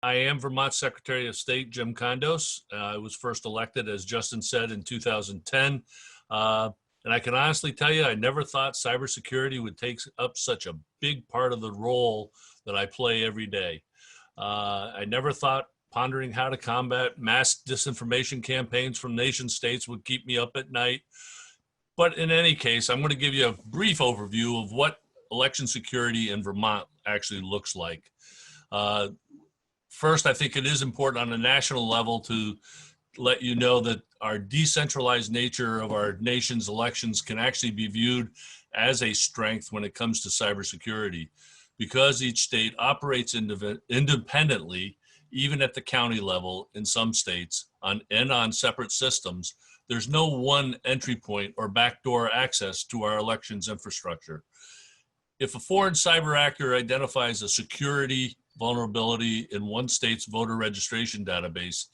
I am Vermont Secretary of State Jim Condos. I was first elected, as Justin said, in 2010. And I can honestly tell you, I never thought cybersecurity would take up such a big part of the role that I play every day. I never thought pondering how to combat mass disinformation campaigns from nation states would keep me up at night. But in any case, I'm going to give you a brief overview of what election security in Vermont actually looks like. First, I think it is important on a national level to let you know that our decentralized nature of our nation's elections can actually be viewed as a strength when it comes to cybersecurity. Because each state operates independently, even at the county level in some states, on separate systems, there's no one entry point or backdoor access to our elections infrastructure. If a foreign cyber actor identifies a security vulnerability in one state's voter registration database,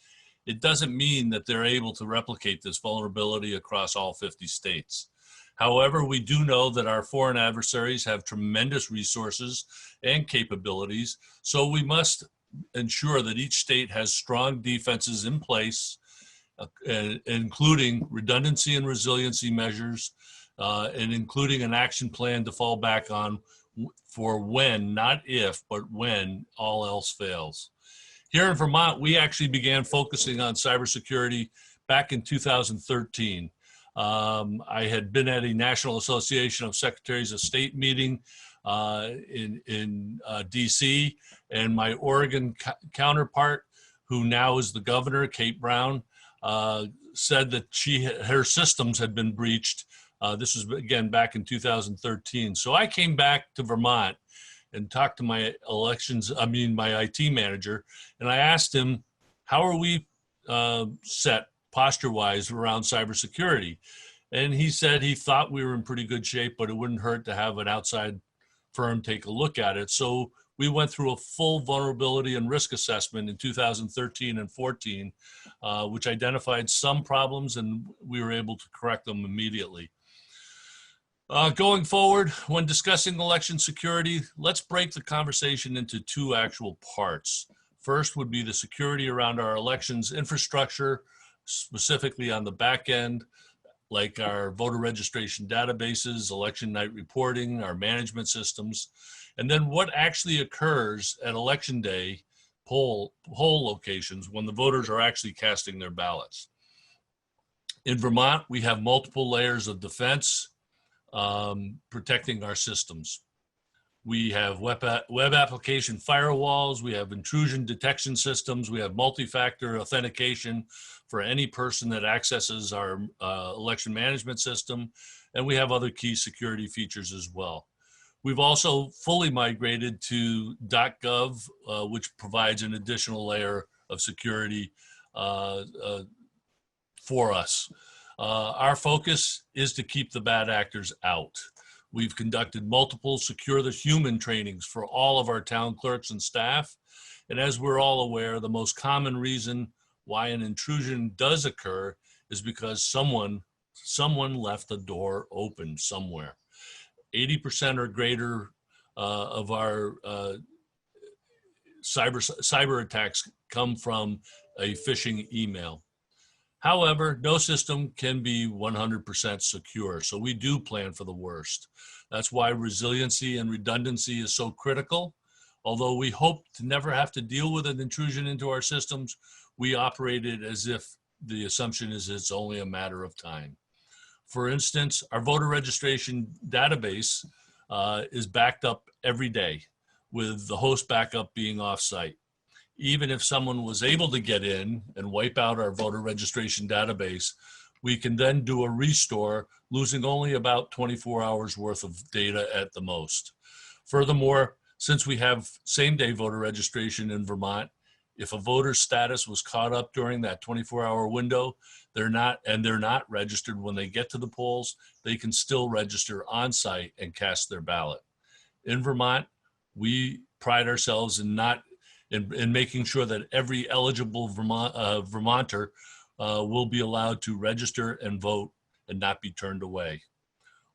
it doesn't mean that they're able to replicate this vulnerability across all 50 states. However, we do know that our foreign adversaries have tremendous resources and capabilities, so we must ensure that each state has strong defenses in place, including redundancy and resiliency measures, and including an action plan to fall back on for when, not if, but when all else fails. Here in Vermont, we actually began focusing on cybersecurity back in 2013. I had been at a National Association of Secretaries of State meeting in DC, and my Oregon counterpart, who now is the governor, Kate Brown, said that her systems had been breached. This was, again, back in 2013. So I came back to Vermont and talked to my my IT manager, and I asked him, how are we set posture-wise around cybersecurity? And he said he thought we were in pretty good shape, but it wouldn't hurt to have an outside firm take a look at it. So we went through a full vulnerability and risk assessment in 2013 and 14, which identified some problems, and we were able to correct them immediately. Going forward, when discussing election security, let's break the conversation into two actual parts. First would be the security around our elections infrastructure, specifically on the back end, like our voter registration databases, election night reporting, our management systems, and then what actually occurs at election day poll locations when the voters are actually casting their ballots. In Vermont, we have multiple layers of defense protecting our systems. We have web application firewalls, we have intrusion detection systems, we have multi-factor authentication for any person that accesses our election management system, and we have other key security features as well. We've also fully migrated to .gov, which provides an additional layer of security for us. Our focus is to keep the bad actors out. We've conducted multiple secure the human trainings for all of our town clerks and staff. And as we're all aware, the most common reason why an intrusion does occur is because someone left the door open somewhere. 80% or greater of our cyber attacks come from a phishing email. However, no system can be 100% secure, so we do plan for the worst. That's why resiliency and redundancy is so critical. Although we hope to never have to deal with an intrusion into our systems, we operate it as if the assumption is it's only a matter of time. For instance, our voter registration database is backed up every day, with the host backup being off-site. Even if someone was able to get in and wipe out our voter registration database, we can then do a restore, losing only about 24 hours worth of data at the most. Furthermore, since we have same-day voter registration in Vermont, if a voter's status was caught up during that 24-hour window, they're not registered when they get to the polls, they can still register on-site and cast their ballot. In Vermont, we pride ourselves in making sure that every eligible Vermonter will be allowed to register and vote and not be turned away.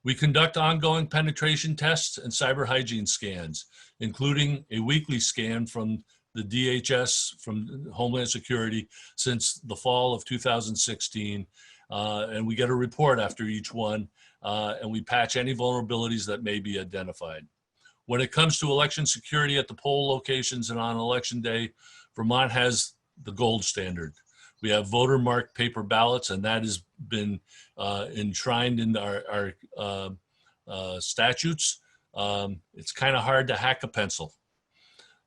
We conduct ongoing penetration tests and cyber hygiene scans, including a weekly scan from the DHS from Homeland Security since the fall of 2016. And we get a report after each one, and we patch any vulnerabilities that may be identified. When it comes to election security at the poll locations and on election day, Vermont has the gold standard. We have voter marked paper ballots, and that has been enshrined in our statutes. It's kind of hard to hack a pencil.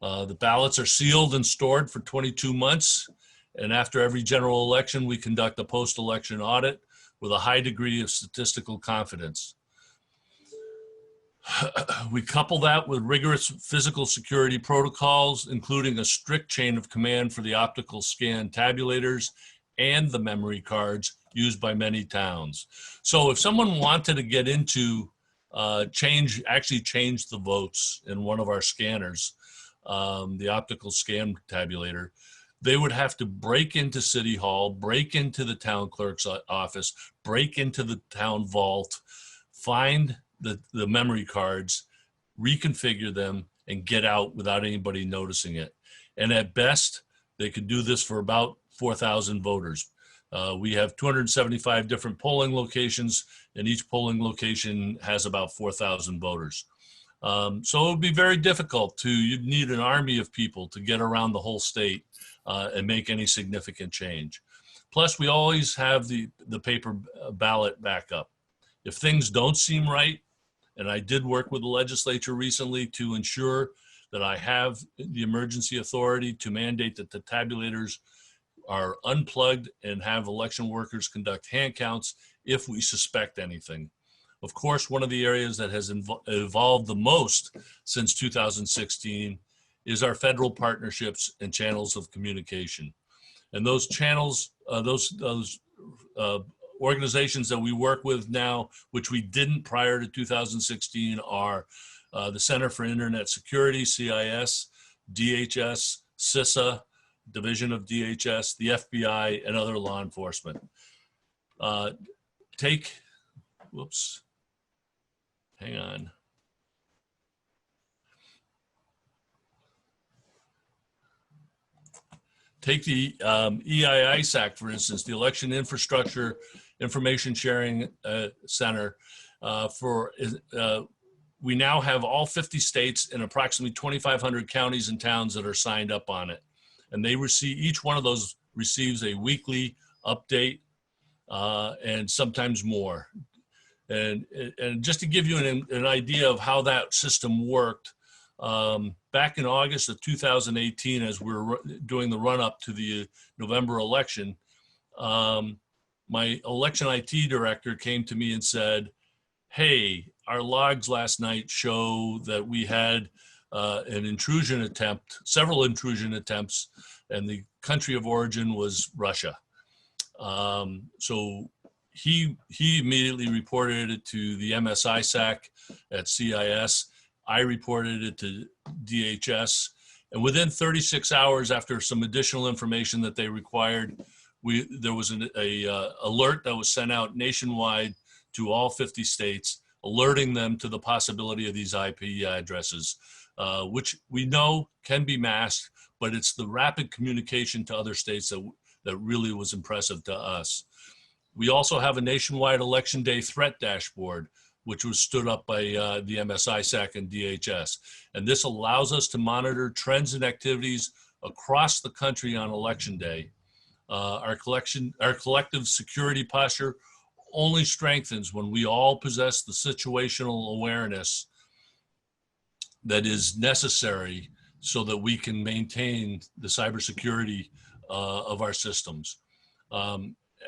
The ballots are sealed and stored for 22 months. And after every general election, we conduct a post-election audit with a high degree of statistical confidence. We couple that with rigorous physical security protocols, including a strict chain of command for the optical scan tabulators and the memory cards used by many towns. So if someone wanted to get into actually change the votes in one of our scanners, the optical scan tabulator, they would have to break into City Hall, break into the town clerk's office, break into the town vault, find the memory cards, reconfigure them, and get out without anybody noticing it. And at best, they could do this for about 4,000 voters. We have 275 different polling locations, and each polling location has about 4,000 voters. So it would be very difficult you'd need an army of people to get around the whole state and make any significant change. Plus, we always have the paper ballot backup. If things don't seem right, and I did work with the legislature recently to ensure that I have the emergency authority to mandate that the tabulators are unplugged and have election workers conduct hand counts if we suspect anything. Of course, one of the areas that has evolved the most since 2016 is our federal partnerships and channels of communication. And those channels, those organizations that we work with now, which we didn't prior to 2016, are the Center for Internet Security, CIS, DHS, CISA, Division of DHS, the FBI, and other law enforcement. Hang on. Take the EIISAC, for instance, the Election Infrastructure Information Sharing Center. We now have all 50 states and approximately 2,500 counties and towns that are signed up on it. And they receive, each one of those receives a weekly update and sometimes more. And just to give you an idea of how that system worked, back in August of 2018, as we were doing the run-up to the November election, my election IT director came to me and said, hey, our logs last night show that we had an intrusion attempt, several intrusion attempts, and the country of origin was Russia. So he immediately reported it to the MSISAC at CIS. I reported it to DHS, and within 36 hours after some additional information that they required, there was an alert that was sent out nationwide to all 50 states, alerting them to the possibility of these IP addresses, which we know can be masked, but it's the rapid communication to other states that really was impressive to us. We also have a nationwide election day threat dashboard, which was stood up by the MSISAC and DHS. And this allows us to monitor trends and activities across the country on election day. Our collective security posture only strengthens when we all possess the situational awareness that is necessary so that we can maintain the cybersecurity of our systems.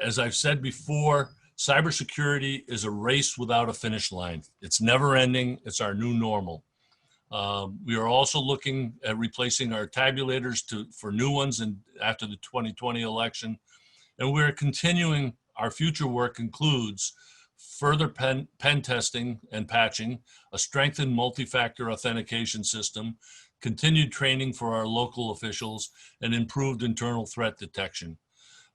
As I've said before, cybersecurity is a race without a finish line. It's never ending. It's our new normal. We are also looking at replacing our tabulators for new ones after the 2020 election. And we're continuing, our future work includes further pen testing and patching, a strengthened multi-factor authentication system, continued training for our local officials, and improved internal threat detection.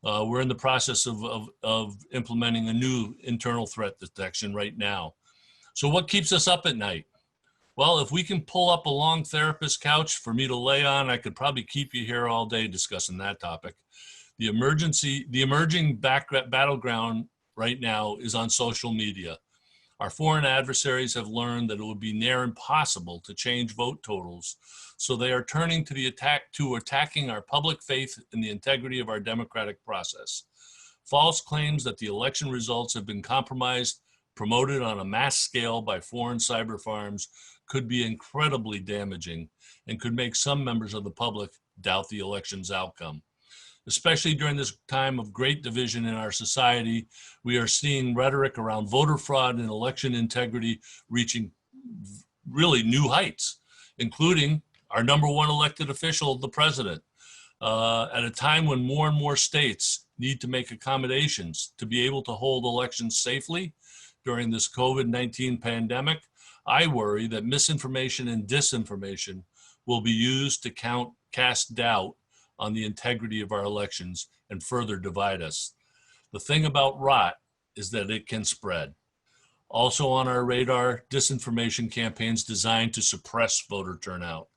We're in the process of implementing a new internal threat detection right now. So what keeps us up at night? Well, if we can pull up a long therapist couch for me to lay on, I could probably keep you here all day discussing that topic. The emerging battleground right now is on social media. Our foreign adversaries have learned that it would be near impossible to change vote totals, so they are turning to attacking our public faith in the integrity of our democratic process. False claims that the election results have been compromised, promoted on a mass scale by foreign cyber farms, could be incredibly damaging and could make some members of the public doubt the election's outcome. Especially during this time of great division in our society, we are seeing rhetoric around voter fraud and election integrity reaching really new heights, including our number one elected official, the president. At a time when more and more states need to make accommodations to be able to hold elections safely during this COVID-19 pandemic, I worry that misinformation and disinformation will be used to cast doubt on the integrity of our elections and further divide us. The thing about rot is that it can spread. Also on our radar, disinformation campaigns designed to suppress voter turnout,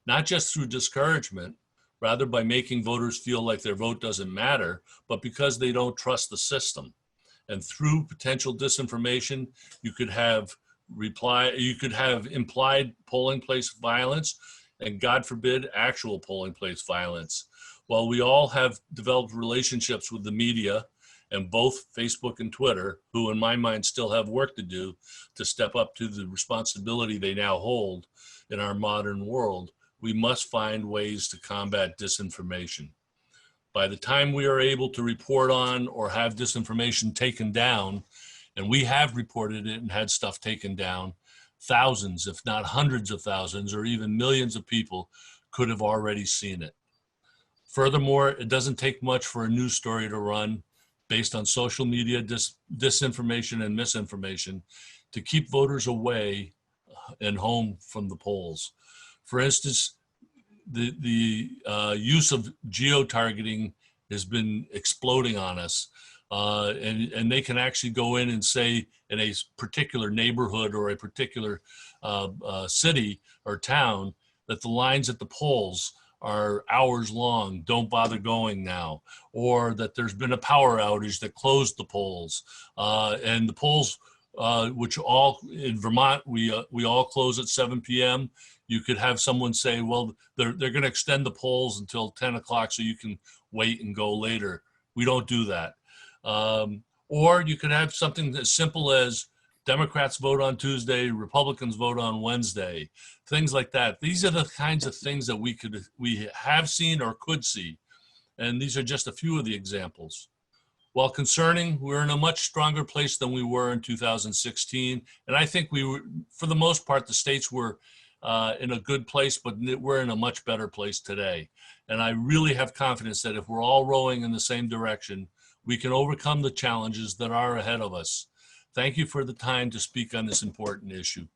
not just through discouragement, rather by making voters feel like their vote doesn't matter, but because they don't trust the system. And through potential disinformation, you could have implied polling place violence, and God forbid, actual polling place violence. While we all have developed relationships with the media, and both Facebook and Twitter, who in my mind still have work to do to step up to the responsibility they now hold in our modern world, we must find ways to combat disinformation. By the time we are able to report on or have disinformation taken down, and we have reported it and had stuff taken down, thousands, if not hundreds of thousands, or even millions of people could have already seen it. Furthermore, it doesn't take much for a news story to run based on social media disinformation and misinformation to keep voters away and home from the polls. For instance, the use of geo-targeting has been exploding on us. And they can actually go in and say in a particular neighborhood or a particular city or town that the lines at the polls are hours long, don't bother going now, or that there's been a power outage that closed the polls. And the polls, which all in Vermont, we all close at 7 p.m. You could have someone say, well, they're going to extend the polls until 10 o'clock so you can wait and go later. We don't do that. Or you could have something as simple as Democrats vote on Tuesday, Republicans vote on Wednesday, things like that. These are the kinds of things that we have seen or could see. And these are just a few of the examples. While concerning, we're in a much stronger place than we were in 2016. And I think we were, for the most part, the states were in a good place, but we're in a much better place today. And I really have confidence that if we're all rowing in the same direction, we can overcome the challenges that are ahead of us. Thank you for the time to speak on this important issue.